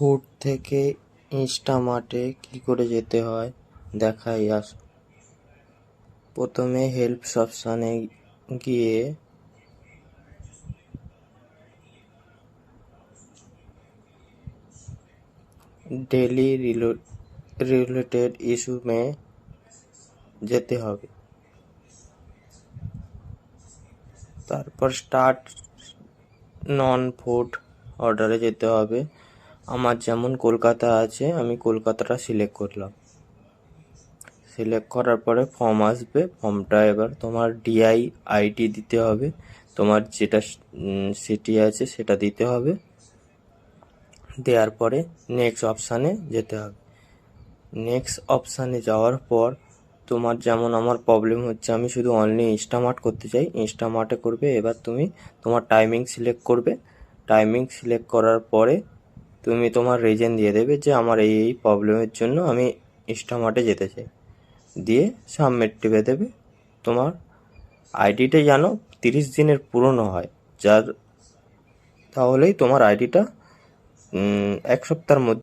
Food থেকে ইনস্টামার্টে কি করে যেতে হয় দেখাই আসো। প্রথমে হেল্প অপশানে গিয়ে डेली रिलेटेड इशू में যেতে হবে। তারপর স্টার্ট নন ফুড অর্ডারে যেতে হবে। আমার যেমন কলকাতা আছে, আমি কলকাতাটা সিলেক্ট করলাম। সিলেক্ট করার পরে ফর্ম আসবে, ফর্মটা এবার তোমার ডিআই আইডি দিতে হবে, তোমার যেটা সিটি আছে সেটা দিতে হবে। দেওয়ার পরে নেক্সট অপশানে যেতে হবে। নেক্সট অপশানে যাওয়ার পর তোমার যেমন আমার প্রবলেম হচ্ছে, আমি শুধু অনলি ইনস্টামার্ট করতে চাই, ইনস্টামার্টে করবে। এবার তুমি তোমার টাইমিং সিলেক্ট করবে। টাইমিং সিলেক্ট করার পরে তুমি তোমার রিজন দিয়ে দেবে যে আমার এই প্রবলেমের জন্য আমি ইনস্টামার্টে যেতে চাই, দিয়ে সাবমিট টিপে দেবে। তোমার আইডিটা যেন 30 দিনের পুরনো হয়, যার তাহলেই তোমার আইডিটা 1 সপ্তাহের মধ্যে